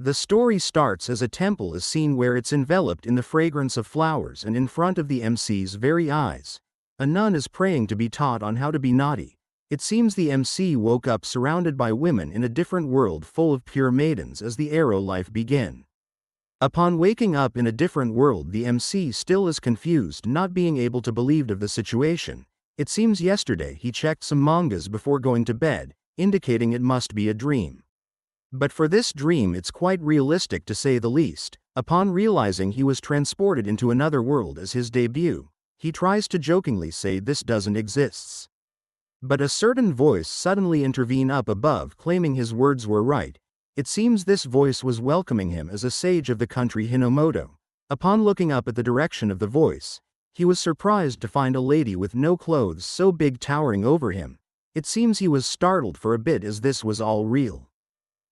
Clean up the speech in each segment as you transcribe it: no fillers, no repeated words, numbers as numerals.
The story starts as a temple is seen where it's enveloped in the fragrance of flowers and in front of the MC's very eyes. A nun is praying to be taught on how to be naughty. It seems the MC woke up surrounded by women in a different world full of pure maidens as the arrow life began. Upon waking up in a different world, the MC still is confused, not being able to believe of the situation. It seems yesterday he checked some mangas before going to bed, indicating it must be a dream. But for this dream it's quite realistic to say the least. Upon realizing he was transported into another world as his debut, he tries to jokingly say this doesn't exist. But a certain voice suddenly intervene up above, claiming his words were right. It seems this voice was welcoming him as a sage of the country Hinomoto. Upon looking up at the direction of the voice, he was surprised to find a lady with no clothes so big towering over him. It seems he was startled for a bit as this was all real.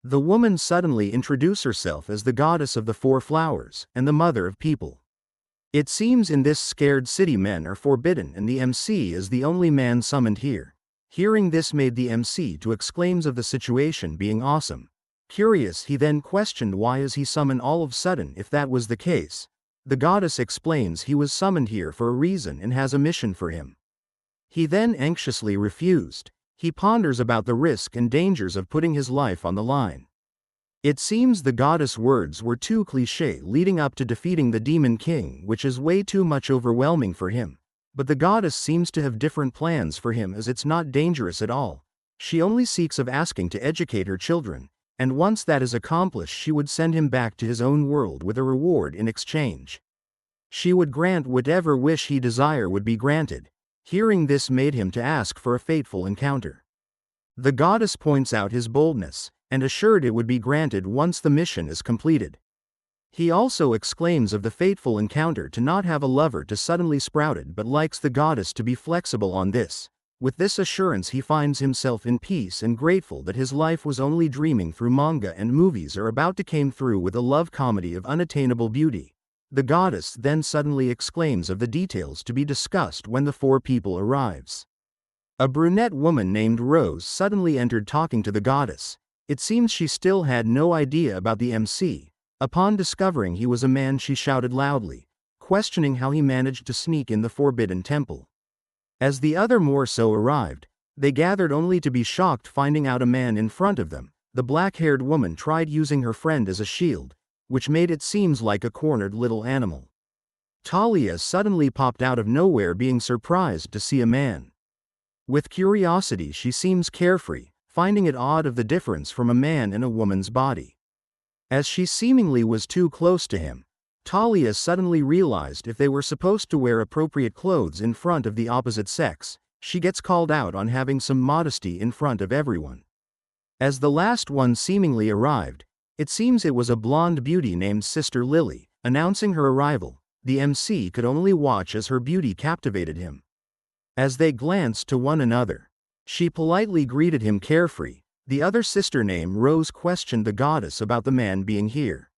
The woman suddenly introduced herself as the goddess of the four flowers and the mother of people. It seems in this scared city men are forbidden and the MC is the only man summoned here. Hearing this made the MC to exclaims of the situation being awesome. Curious, he then questioned why is he summoned all of a sudden if that was the case. The goddess explains he was summoned here for a reason and has a mission for him. He then anxiously refused. He ponders about the risk and dangers of putting his life on the line. It seems the goddess' words were too cliché leading up to defeating the demon king, which is way too much overwhelming for him. But the goddess seems to have different plans for him as it's not dangerous at all. She only seeks of asking to educate her children, and once that is accomplished she would send him back to his own world with a reward in exchange. She would grant whatever wish he desire would be granted. Hearing this made him to ask for a fateful encounter. The goddess points out his boldness, and assured it would be granted once the mission is completed. He also exclaims of the fateful encounter to not have a lover to suddenly sprouted but likes the goddess to be flexible on this. With this assurance he finds himself in peace and grateful that his life was only dreaming through manga and movies are about to came through with a love comedy of unattainable beauty. The goddess then suddenly exclaims of the details to be discussed when the four people arrives. A brunette woman named Rose suddenly entered talking to the goddess. It seems she still had no idea about the MC. Upon discovering he was a man she shouted loudly, questioning how he managed to sneak in the forbidden temple. As the other more so arrived, they gathered only to be shocked finding out a man in front of them. The black-haired woman tried using her friend as a shield, which made it seems like a cornered little animal. Talia suddenly popped out of nowhere being surprised to see a man. With curiosity she seems carefree, finding it odd of the difference from a man and a woman's body. As she seemingly was too close to him, Talia suddenly realized if they were supposed to wear appropriate clothes in front of the opposite sex, she gets called out on having some modesty in front of everyone. As the last one seemingly arrived, it seems it was a blonde beauty named Sister Lily. Announcing her arrival, the MC could only watch as her beauty captivated him. As they glanced to one another, she politely greeted him carefree. The other sister named Rose questioned the goddess about the man being here.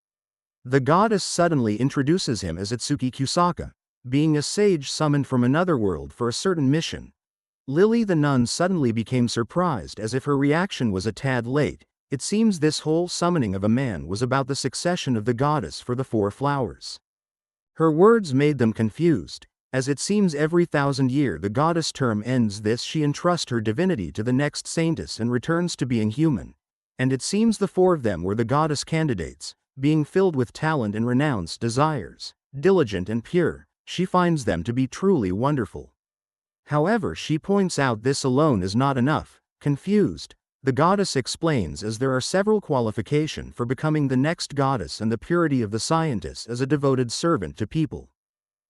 The goddess suddenly introduces him as Itsuki Kusaka, being a sage summoned from another world for a certain mission. Lily the nun suddenly became surprised as if her reaction was a tad late. It seems this whole summoning of a man was about the succession of the goddess for the four flowers. Her words made them confused, as it seems every 1,000 years the goddess term ends this she entrusts her divinity to the next saintess and returns to being human. And it seems the four of them were the goddess candidates, being filled with talent and renounced desires, diligent and pure, she finds them to be truly wonderful. However, she points out this alone is not enough. Confused, the goddess explains as there are several qualifications for becoming the next goddess and the purity of the scientist as a devoted servant to people.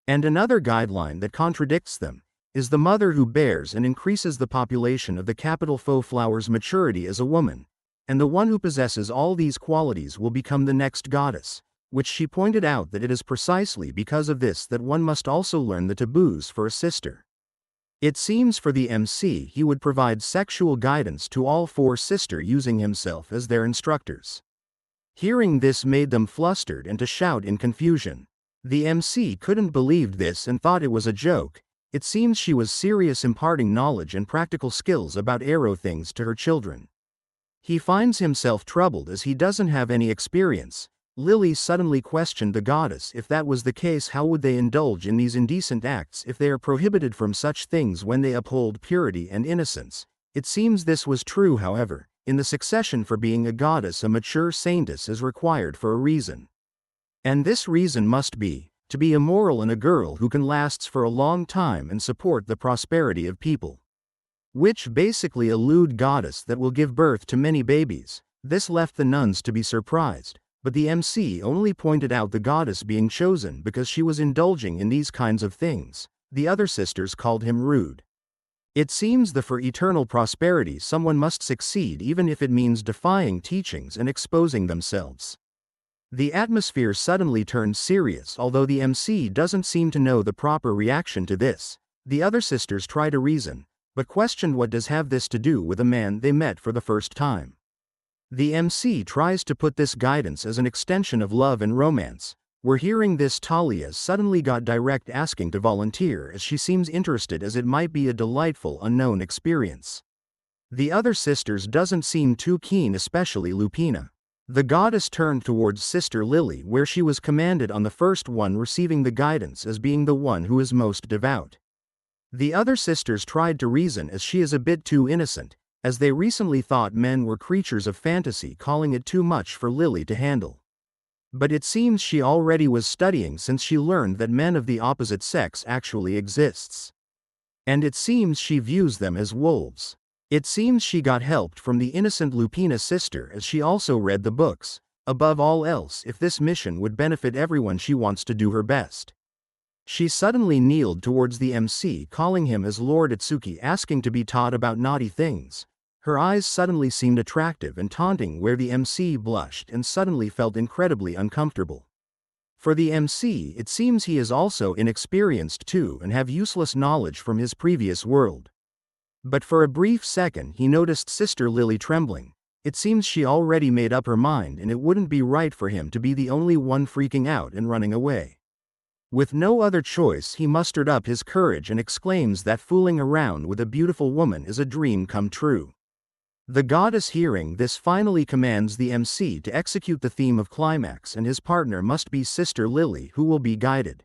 And another guideline that contradicts them is the mother who bears and increases the population of the capital faux flower's maturity as a woman, and the one who possesses all these qualities will become the next goddess, which she pointed out that it is precisely because of this that one must also learn the taboos for a sister. It seems for the MC he would provide sexual guidance to all four sisters using himself as their instructors. Hearing this made them flustered and to shout in confusion. The MC couldn't believe this and thought it was a joke. It seems she was serious imparting knowledge and practical skills about arrow things to her children. He finds himself troubled as he doesn't have any experience. Lily suddenly questioned the goddess. If that was the case, how would they indulge in these indecent acts if they are prohibited from such things when they uphold purity and innocence? It seems this was true, however. In the succession for being a goddess, a mature saintess is required for a reason. And this reason must be to be immoral and a girl who can last for a long time and support the prosperity of people. Which basically a lewd goddess that will give birth to many babies. This left the nuns to be surprised, but the MC only pointed out the goddess being chosen because she was indulging in these kinds of things. The other sisters called him rude. It seems that for eternal prosperity someone must succeed even if it means defying teachings and exposing themselves. The atmosphere suddenly turned serious, although the MC doesn't seem to know the proper reaction to this. The other sisters try to reason, but questioned what does have this to do with a man they met for the first time. The MC tries to put this guidance as an extension of love and romance. We're hearing this. Talia suddenly got direct asking to volunteer as she seems interested, as it might be a delightful unknown experience. The other sisters doesn't seem too keen, especially Lupina. The goddess turned towards Sister Lily, where she was commanded on the first one receiving the guidance as being the one who is most devout. The other sisters tried to reason as she is a bit too innocent, as they recently thought men were creatures of fantasy, calling it too much for Lily to handle. But it seems she already was studying since she learned that men of the opposite sex actually exists. And it seems she views them as wolves. It seems she got help from the innocent Lupina sister as she also read the books. Above all else, if this mission would benefit everyone, she wants to do her best. She suddenly kneeled towards the MC, calling him as Lord Atsuki, asking to be taught about naughty things. Her eyes suddenly seemed attractive and taunting, where the MC blushed and suddenly felt incredibly uncomfortable. For the MC, it seems he is also inexperienced too and have useless knowledge from his previous world. But for a brief second he noticed Sister Lily trembling. It seems she already made up her mind and it wouldn't be right for him to be the only one freaking out and running away. With no other choice, he mustered up his courage and exclaims that fooling around with a beautiful woman is a dream come true. The goddess, hearing this, finally commands the MC to execute the theme of climax, and his partner must be Sister Lily, who will be guided.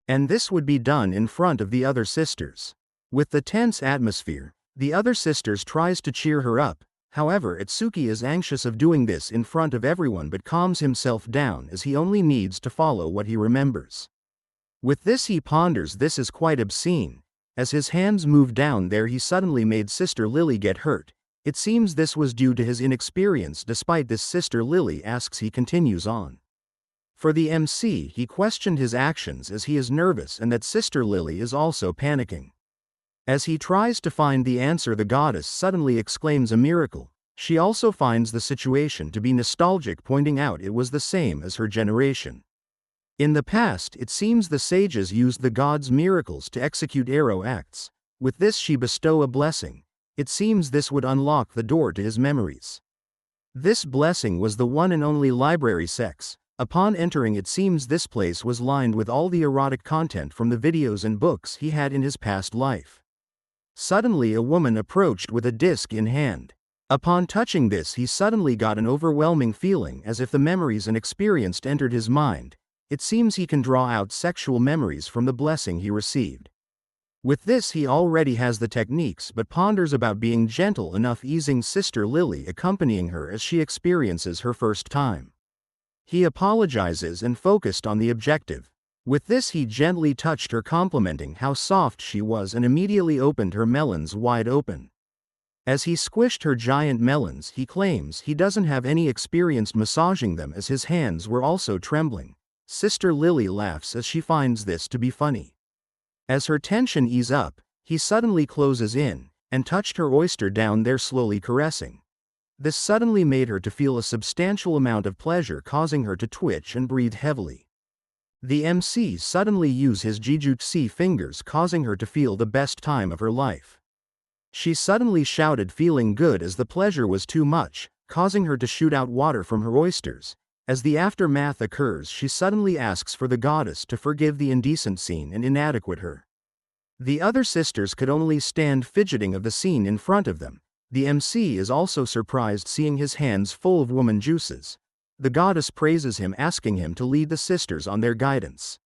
And this would be done in front of the other sisters. With the tense atmosphere, the other sisters tries to cheer her up. However, Atsuki is anxious of doing this in front of everyone but calms himself down as he only needs to follow what he remembers. With this he ponders this is quite obscene. As his hands moved down there, he suddenly made Sister Lily get hurt. It seems this was due to his inexperience. Despite this, Sister Lily asks, he continues on. For the MC, he questioned his actions as he is nervous and that Sister Lily is also panicking. As he tries to find the answer, the goddess suddenly exclaims a miracle. She also finds the situation to be nostalgic, pointing out it was the same as her generation. In the past, it seems the sages used the gods' miracles to execute arrow acts. With this she bestow a blessing. It seems this would unlock the door to his memories. This blessing was the one and only library sex. Upon entering, it seems this place was lined with all the erotic content from the videos and books he had in his past life. Suddenly a woman approached with a disc in hand. Upon touching this, he suddenly got an overwhelming feeling as if the memories and experience entered his mind. It seems he can draw out sexual memories from the blessing he received. With this he already has the techniques but ponders about being gentle enough, easing Sister Lily, accompanying her as she experiences her first time. He apologizes and focused on the objective. With this he gently touched her, complimenting how soft she was, and immediately opened her melons wide open. As he squished her giant melons, he claims he doesn't have any experience massaging them as his hands were also trembling. Sister Lily laughs as she finds this to be funny. As her tension ease up, he suddenly closes in and touched her oyster down there, slowly caressing. This suddenly made her to feel a substantial amount of pleasure, causing her to twitch and breathe heavily. The MC suddenly used his jujutsu fingers, causing her to feel the best time of her life. She suddenly shouted, feeling good as the pleasure was too much, causing her to shoot out water from her oysters. As the aftermath occurs, she suddenly asks for the goddess to forgive the indecent scene and inadequate her. The other sisters could only stand fidgeting of the scene in front of them. The MC is also surprised seeing his hands full of woman juices. The goddess praises him, asking him to lead the sisters on their guidance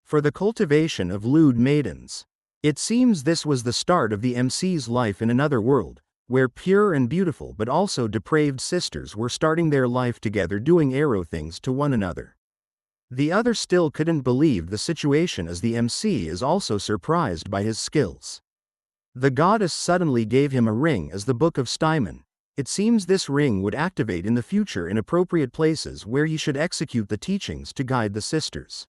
for the cultivation of lewd maidens. It seems this was the start of the MC's life in another world, where pure and beautiful but also depraved sisters were starting their life together, doing arrow things to one another. The other still couldn't believe the situation, as the MC is also surprised by his skills. The goddess suddenly gave him a ring as the Book of Steinman. It seems this ring would activate in the future in appropriate places where he should execute the teachings to guide the sisters.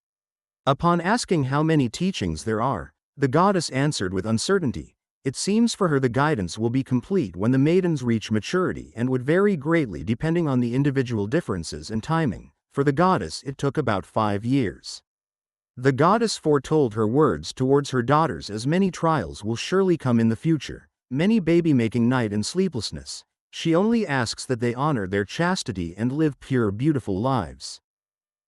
Upon asking how many teachings there are, the goddess answered with uncertainty. It seems for her the guidance will be complete when the maidens reach maturity and would vary greatly depending on the individual differences in timing. For the goddess it took about 5 years. The goddess foretold her words towards her daughters, as many trials will surely come in the future, many baby-making night and sleeplessness. She only asks that they honor their chastity and live pure beautiful lives,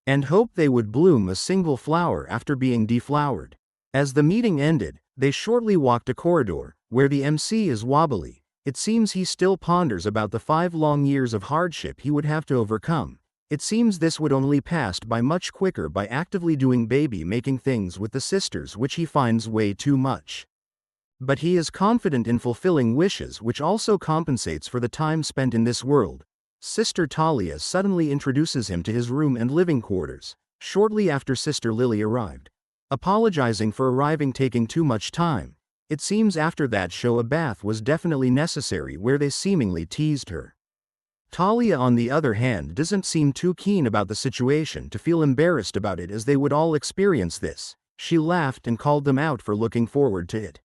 and hope they would bloom a single flower after being deflowered. As the meeting ended, they shortly walked a corridor, where the MC is wobbly. It seems he still ponders about the 5 long years of hardship he would have to overcome. It seems this would only pass by much quicker by actively doing baby-making things with the sisters, which he finds way too much. But he is confident in fulfilling wishes, which also compensates for the time spent in this world. Sister Talia suddenly introduces him to his room and living quarters, shortly after Sister Lily arrived, apologizing for arriving taking too much time. It seems after that show a bath was definitely necessary, where they seemingly teased her. Talia on the other hand doesn't seem too keen about the situation to feel embarrassed about it, as they would all experience this. She laughed and called them out for looking forward to it.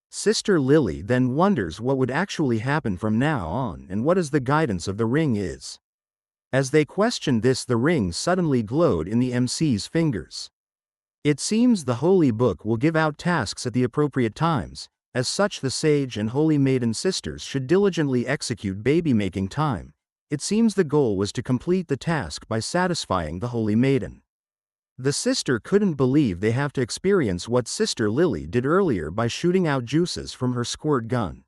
Sister Lily then wonders what would actually happen from now on and what is the guidance of the ring is. As they questioned this, the ring suddenly glowed in the MC's fingers. It seems the holy book will give out tasks at the appropriate times. As such, the sage and holy maiden sisters should diligently execute baby-making time. It seems the goal was to complete the task by satisfying the holy maiden. The sister couldn't believe they have to experience what Sister Lily did earlier by shooting out juices from her squirt gun.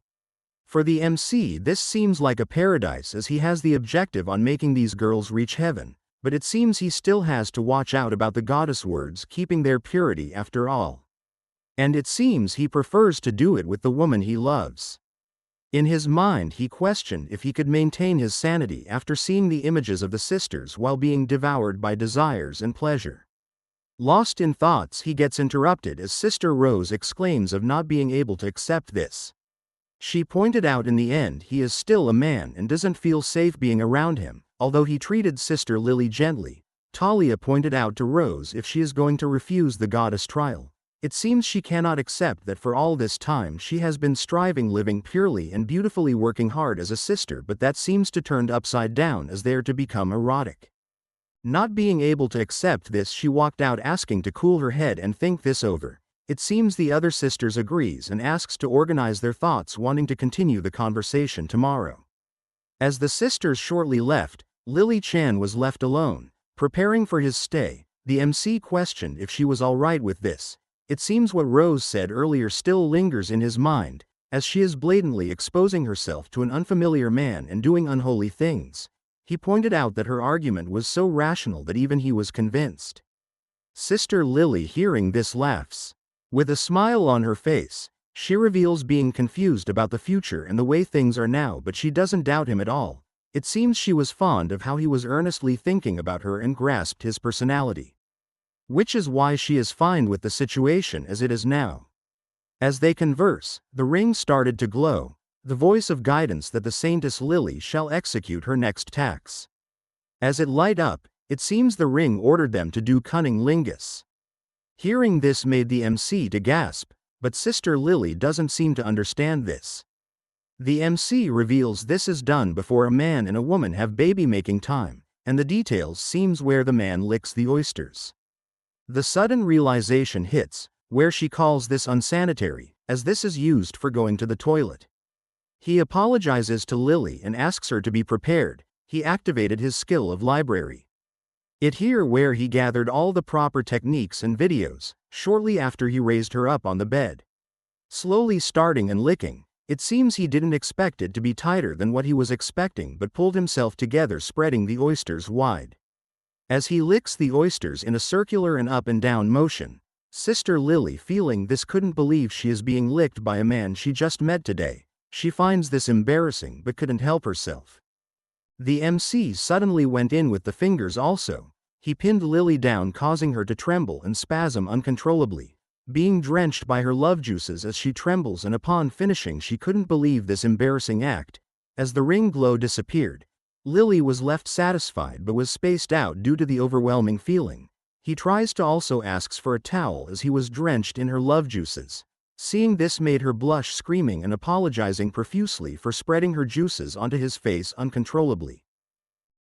For the MC this seems like a paradise, as he has the objective on making these girls reach heaven, but it seems he still has to watch out about the goddess words keeping their purity after all. And it seems he prefers to do it with the woman he loves. In his mind he questioned if he could maintain his sanity after seeing the images of the sisters while being devoured by desires and pleasure. Lost in thoughts, he gets interrupted as Sister Rose exclaims of not being able to accept this. She pointed out in the end he is still a man and doesn't feel safe being around him, although he treated Sister Lily gently. Talia pointed out to Rose if she is going to refuse the goddess trial. It seems she cannot accept that for all this time she has been striving, living purely and beautifully, working hard as a sister, but that seems to turned upside down as they are to become erotic. Not being able to accept this, she walked out asking to cool her head and think this over. It seems the other sisters agrees and asks to organize their thoughts, wanting to continue the conversation tomorrow. As the sisters shortly left, Lily Chan was left alone, preparing for his stay. The MC questioned if she was alright with this. It seems what Rose said earlier still lingers in his mind, as she is blatantly exposing herself to an unfamiliar man and doing unholy things. He pointed out that her argument was so rational that even he was convinced. Sister Lily, hearing this, laughs. With a smile on her face, she reveals being confused about the future and the way things are now, but she doesn't doubt him at all. It seems she was fond of how he was earnestly thinking about her and grasped his personality, which is why she is fine with the situation as it is now. As they converse, the ring started to glow, the voice of guidance that the Saintess Lily shall execute her next tax. As it light up, it seems the ring ordered them to do cunning lingus. Hearing this made the MC to gasp, but Sister Lily doesn't seem to understand this. The MC reveals this is done before a man and a woman have baby-making time, and the details seems where the man licks the oysters. The sudden realization hits, where she calls this unsanitary, as this is used for going to the toilet. He apologizes to Lily and asks her to be prepared. He activated his skill of library. It here where he gathered all the proper techniques and videos, shortly after he raised her up on the bed. Slowly starting and licking, It seems he didn't expect it to be tighter than what he was expecting, but pulled himself together, spreading the oysters wide. As he licks the oysters in a circular and up and down motion, Sister Lily, feeling this, couldn't believe she is being licked by a man she just met today. She finds this embarrassing but couldn't help herself. The MC suddenly went in with the fingers also. He pinned Lily down, causing her to tremble and spasm uncontrollably, being drenched by her love juices as she trembles, and upon finishing she couldn't believe this embarrassing act. As the ring glow disappeared, Lily was left satisfied but was spaced out due to the overwhelming feeling. He tries to also asks for a towel as he was drenched in her love juices. Seeing this made her blush, screaming and apologizing profusely for spreading her juices onto his face uncontrollably.